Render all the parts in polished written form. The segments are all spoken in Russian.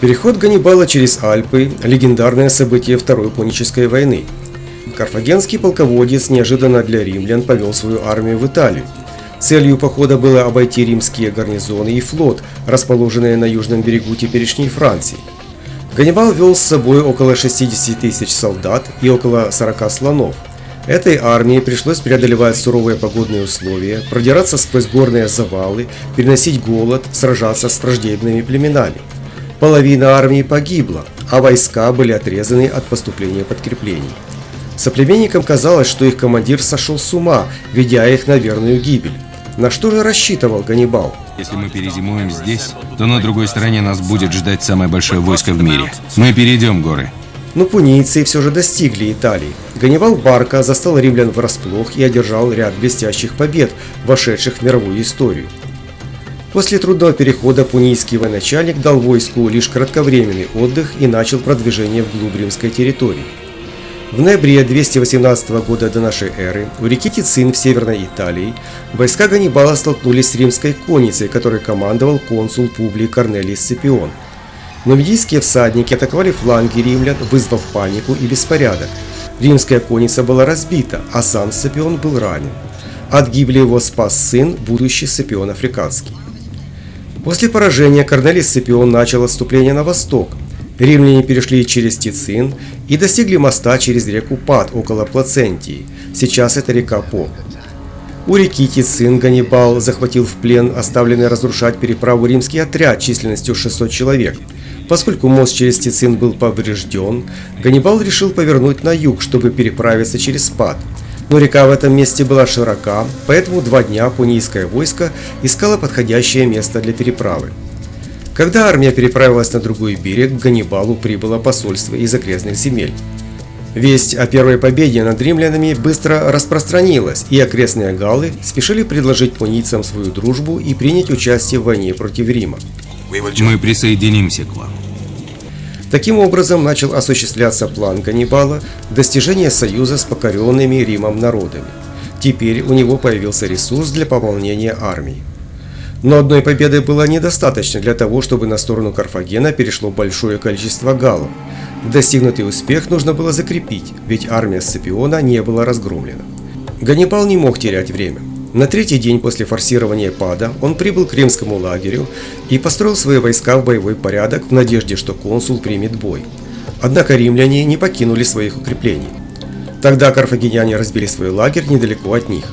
Переход Ганнибала через Альпы – легендарное событие Второй Пунической войны. Карфагенский полководец неожиданно для римлян повел свою армию в Италию. Целью похода было обойти римские гарнизоны и флот, расположенные на южном берегу теперешней Франции. Ганнибал вел с собой около 60 тысяч солдат и около 40 слонов. Этой армии пришлось преодолевать суровые погодные условия, продираться сквозь горные завалы, переносить голод, сражаться с враждебными племенами. Половина армии погибла, а войска были отрезаны от поступления подкреплений. Соплеменникам казалось, что их командир сошел с ума, ведя их на верную гибель. На что же рассчитывал Ганнибал? Если мы перезимуем здесь, то на другой стороне нас будет ждать самое большое войско в мире. Мы перейдем горы. Но пунийцы все же достигли Италии. Ганнибал Барка застал римлян врасплох и одержал ряд блестящих побед, вошедших в мировую историю. После трудного перехода пунийский военачальник дал войску лишь кратковременный отдых и начал продвижение вглубь римской территории. В ноябре 218 года до нашей эры у реки Тицин в Северной Италии войска Ганнибала столкнулись с римской конницей, которой командовал консул Публий Корнелий Сципион. Нумидийские всадники атаковали фланги римлян, вызвав панику и беспорядок. Римская конница была разбита, а сам Сципион был ранен. От гибели его спас сын, будущий Сципион Африканский. После поражения Корнелий Сципион начал отступление на восток. Римляне перешли через Тицин и достигли моста через реку Пад около Плацентии. Сейчас это река По. У реки Тицин Ганнибал захватил в плен оставленный разрушать переправу римский отряд численностью 600 человек. Поскольку мост через Тицин был поврежден, Ганнибал решил повернуть на юг, чтобы переправиться через Пад. Но река в этом месте была широка, поэтому 2 дня пунийское войско искало подходящее место для переправы. Когда армия переправилась на другой берег, к Ганнибалу прибыло посольство из окрестных земель. Весть о первой победе над римлянами быстро распространилась, и окрестные галлы спешили предложить пунийцам свою дружбу и принять участие в войне против Рима. Мы присоединимся к вам. Таким образом начал осуществляться план Ганнибала достижения союза с покоренными Римом народами. Теперь у него появился ресурс для пополнения армии. Но одной победы было недостаточно для того, чтобы на сторону Карфагена перешло большое количество галлов. Достигнутый успех нужно было закрепить, ведь армия Сципиона не была разгромлена. Ганнибал не мог терять время. На 3-й день после форсирования Пада он прибыл к римскому лагерю и построил свои войска в боевой порядок в надежде, что консул примет бой. Однако римляне не покинули своих укреплений. Тогда карфагеняне разбили свой лагерь недалеко от них.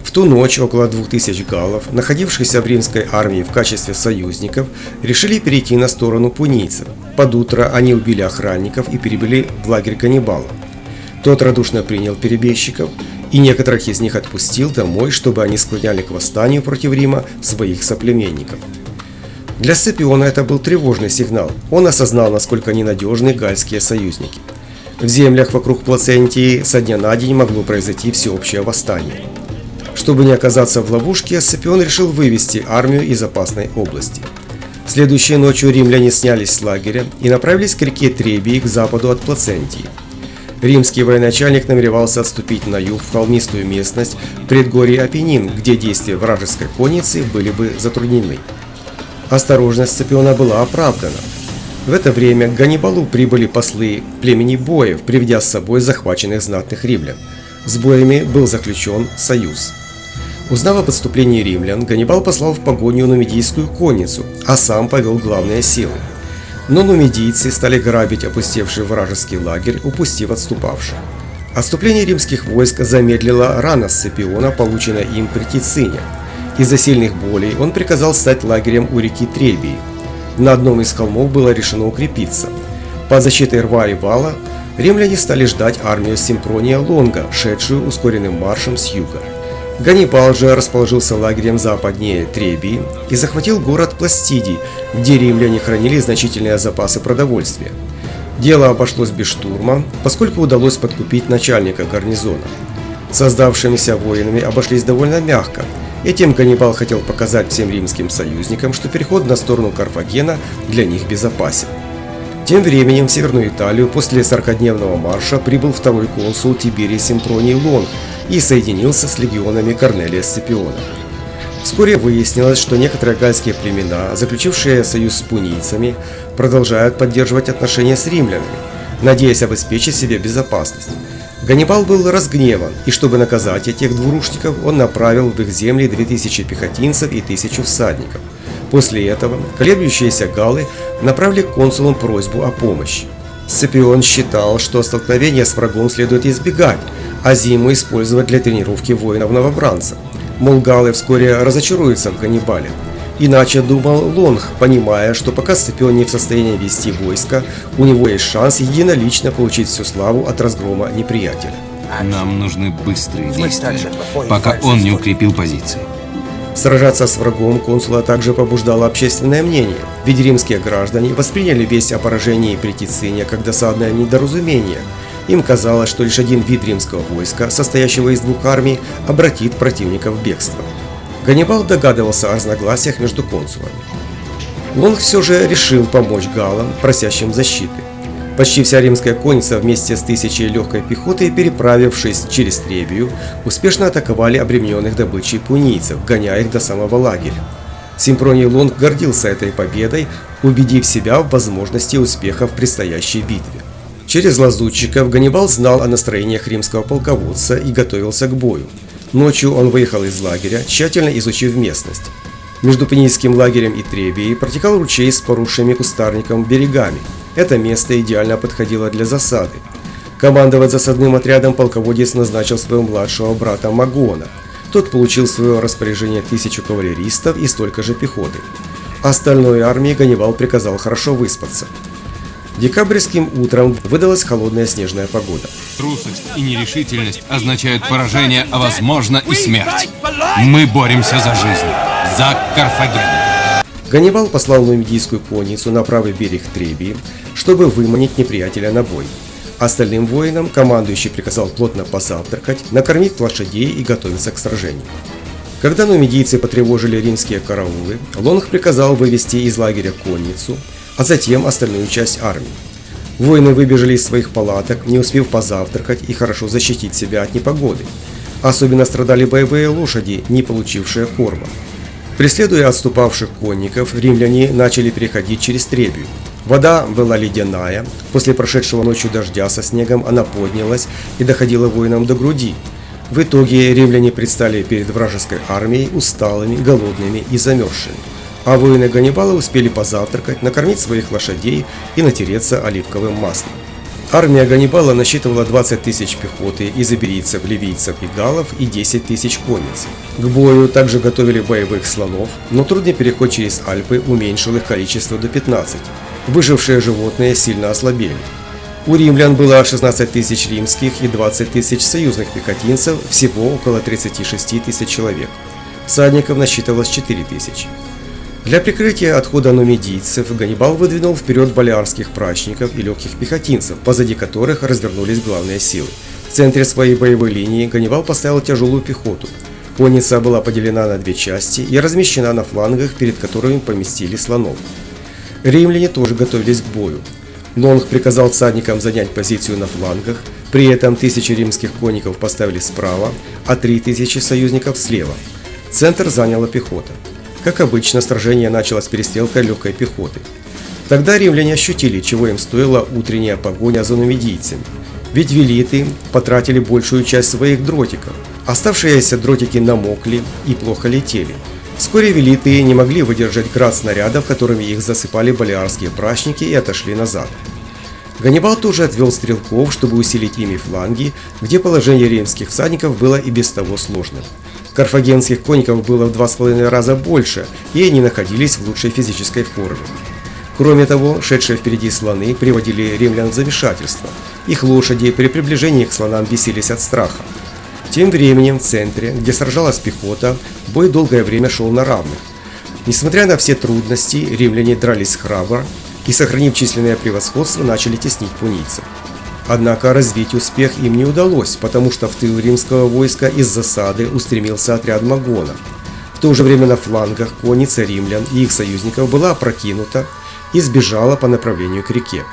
В ту ночь около 2000 галлов, находившихся в римской армии в качестве союзников, решили перейти на сторону пунийцев. Под утро они убили охранников и перебыли в лагерь Ганнибала. Тот радушно принял перебежчиков и некоторых из них отпустил домой, чтобы они склоняли к восстанию против Рима своих соплеменников. Для Сципиона это был тревожный сигнал. Он осознал, насколько ненадежны гальские союзники. В землях вокруг Плацентии со дня на день могло произойти всеобщее восстание. Чтобы не оказаться в ловушке, Сципион решил вывести армию из опасной области. Следующей ночью римляне снялись с лагеря и направились к реке Требии к западу от Плацентии. Римский военачальник намеревался отступить на юг в холмистую местность предгорье Апеннин, где действия вражеской конницы были бы затруднены. Осторожность Сципиона была оправдана. В это время к Ганнибалу прибыли послы племени Боев, приведя с собой захваченных знатных римлян. С Боями был заключен союз. Узнав о подступлении римлян, Ганнибал послал в погоню нумидийскую конницу, а сам повел главные силы. Но нумидийцы стали грабить опустевший вражеский лагерь, упустив отступавших. Отступление римских войск замедлило рана Сципиона, полученная им при Тицине. Из-за сильных болей он приказал стать лагерем у реки Требии. На одном из холмов было решено укрепиться. Под защитой рва и вала римляне стали ждать армию Симпрония Лонга, шедшую ускоренным маршем с юга. Ганнибал же расположился лагерем западнее Требии и захватил город Пластидий, где римляне хранили значительные запасы продовольствия. Дело обошлось без штурма, поскольку удалось подкупить начальника гарнизона. Создавшимися воинами обошлись довольно мягко. Этим Ганнибал хотел показать всем римским союзникам, что переход на сторону Карфагена для них безопасен. Тем временем в Северную Италию после 40-дневного марша прибыл второй консул Тиберий Симпроний Лонг и соединился с легионами Корнелия Сципиона. Вскоре выяснилось, что некоторые гальские племена, заключившие союз с пунийцами, продолжают поддерживать отношения с римлянами, надеясь обеспечить себе безопасность. Ганнибал был разгневан, и чтобы наказать этих двурушников, он направил в их земли 2000 пехотинцев и 1000 всадников. После этого колеблющиеся галлы направили к консулам просьбу о помощи. Сципион считал, что столкновения с врагом следует избегать, а зиму использовать для тренировки воинов-новобранцев. Мол, галлы вскоре разочаруются в Ганнибале. Иначе думал Лонг, понимая, что пока Сципион не в состоянии вести войско, у него есть шанс единолично получить всю славу от разгрома неприятеля. Нам нужны быстрые действия, пока он не укрепил позиции. Сражаться с врагом консула также побуждало общественное мнение, ведь римские граждане восприняли весть о поражении при Тицине как досадное недоразумение. Им казалось, что лишь один вид римского войска, состоящего из двух армий, обратит противника в бегство. Ганнибал догадывался о разногласиях между консулами. Лонг все же решил помочь галлам, просящим защиты. Почти вся римская конница вместе с 1000 легкой пехоты, переправившись через Требию, успешно атаковали обремененных добычей пунийцев, гоняя их до самого лагеря. Симфроний Лонг гордился этой победой, убедив себя в возможности успеха в предстоящей битве. Через лазутчиков Ганнибал знал о настроениях римского полководца и готовился к бою. Ночью он выехал из лагеря, тщательно изучив местность. Между Пунийским лагерем и Требией протекал ручей с поросшими кустарником берегами. Это место идеально подходило для засады. Командовать засадным отрядом полководец назначил своего младшего брата Магона. Тот получил в свое распоряжение 1000 кавалеристов и столько же пехоты. Остальной армии Ганнибал приказал хорошо выспаться. Декабрьским утром выдалась холодная снежная погода. Трусость и нерешительность означают поражение, а возможно и смерть. Мы боремся за жизнь, за Карфаген. Ганнибал послал нумидийскую конницу на правый берег Требии, чтобы выманить неприятеля на бой. Остальным воинам командующий приказал плотно позавтракать, накормить лошадей и готовиться к сражению. Когда нумидийцы потревожили римские караулы, Лонг приказал вывести из лагеря конницу, а затем остальную часть армии. Воины выбежали из своих палаток, не успев позавтракать и хорошо защитить себя от непогоды. Особенно страдали боевые лошади, не получившие корма. Преследуя отступавших конников, римляне начали переходить через Требию. Вода была ледяная, после прошедшего ночью дождя со снегом она поднялась и доходила воинам до груди. В итоге римляне предстали перед вражеской армией усталыми, голодными и замерзшими. А воины Ганнибала успели позавтракать, накормить своих лошадей и натереться оливковым маслом. Армия Ганнибала насчитывала 20 тысяч пехоты из иберийцев, ливийцев и галлов и 10 тысяч конницы. К бою также готовили боевых слонов, но трудный переход через Альпы уменьшил их количество до 15. Выжившие животные сильно ослабели. У римлян было 16 тысяч римских и 20 тысяч союзных пехотинцев, всего около 36 тысяч человек. Всадников насчитывалось 4 тысячи. Для прикрытия отхода нумидийцев Ганнибал выдвинул вперед балиарских прачников и легких пехотинцев, позади которых развернулись главные силы. В центре своей боевой линии Ганнибал поставил тяжелую пехоту. Конница была поделена на две части и размещена на флангах, перед которыми поместили слонов. Римляне тоже готовились к бою. Лонг приказал всадникам занять позицию на флангах, при этом 1000 римских конников поставили справа, а 3000 союзников слева. Центр заняла пехота. Как обычно, сражение началось с перестрелкой легкой пехоты. Тогда римляне ощутили, чего им стоила утренняя погоня за нумидийцами. Ведь велиты потратили большую часть своих дротиков. Оставшиеся дротики намокли и плохо летели. Вскоре велиты не могли выдержать град снарядов, которыми их засыпали балиарские прачники, и отошли назад. Ганнибал тоже отвел стрелков, чтобы усилить ими фланги, где положение римских всадников было и без того сложным. Карфагенских конников было в 2,5 раза больше, и они находились в лучшей физической форме. Кроме того, шедшие впереди слоны приводили римлян в замешательство. Их лошади при приближении к слонам бесились от страха. Тем временем в центре, где сражалась пехота, бой долгое время шел на равных. Несмотря на все трудности, римляне дрались храбро и, сохранив численное превосходство, начали теснить пунийцев. Однако развить успех им не удалось, потому что в тыл римского войска из засады устремился отряд Магона. В то же время на флангах конница римлян и их союзников была опрокинута и сбежала по направлению к реке.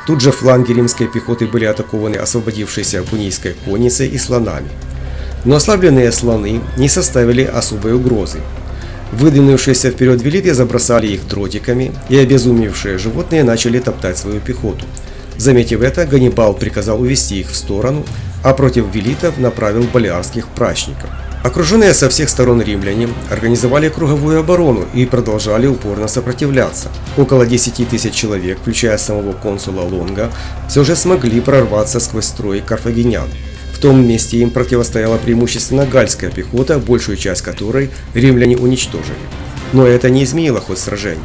Тут же фланги римской пехоты были атакованы освободившейся пунийской конницей и слонами. Но ослабленные слоны не составили особой угрозы. Выдвинувшиеся вперед велиты забросали их дротиками, и обезумевшие животные начали топтать свою пехоту. Заметив это, Ганнибал приказал увести их в сторону, а против велитов направил балиарских прачников. Окруженные со всех сторон римляне организовали круговую оборону и продолжали упорно сопротивляться. Около 10 тысяч человек, включая самого консула Лонга, все же смогли прорваться сквозь строй карфагенян. В том месте им противостояла преимущественно гальская пехота, большую часть которой римляне уничтожили. Но это не изменило ход сражений.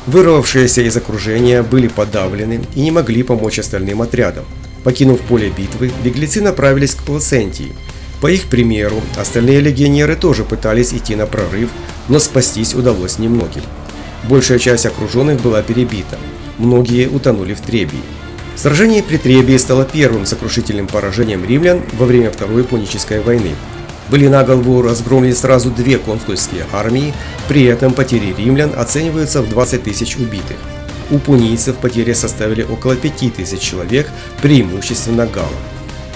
Вырвавшиеся из окружения были подавлены и не могли помочь остальным отрядам. Покинув поле битвы, беглецы направились к Плацентии. По их примеру, остальные легионеры тоже пытались идти на прорыв, но спастись удалось немногим. Большая часть окруженных была перебита, многие утонули в Требии. Сражение при Требии стало первым сокрушительным поражением римлян во время Второй Пунической войны. Были на голову разгромлены сразу две консульские армии, при этом потери римлян оцениваются в 20 тысяч убитых. У пунийцев потери составили около 5000 человек, преимущественно галлов.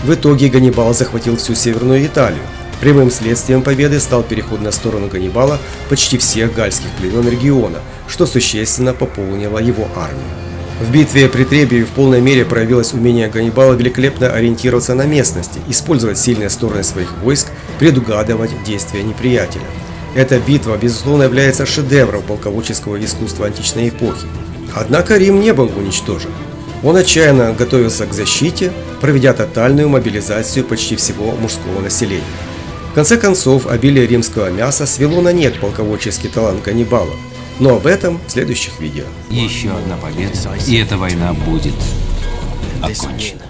В итоге Ганнибал захватил всю Северную Италию. Прямым следствием победы стал переход на сторону Ганнибала почти всех гальских племен региона, что существенно пополнило его армию. В битве при Требии в полной мере проявилось умение Ганнибала великолепно ориентироваться на местности, использовать сильные стороны своих войск, предугадывать действия неприятеля. Эта битва, безусловно, является шедевром полководческого искусства античной эпохи. Однако Рим не был уничтожен. Он отчаянно готовился к защите, проведя тотальную мобилизацию почти всего мужского населения. В конце концов, обилие римского мяса свело на нет полководческий талант Ганнибала. Но об этом в следующих видео. Еще одна победа, и эта война будет окончена.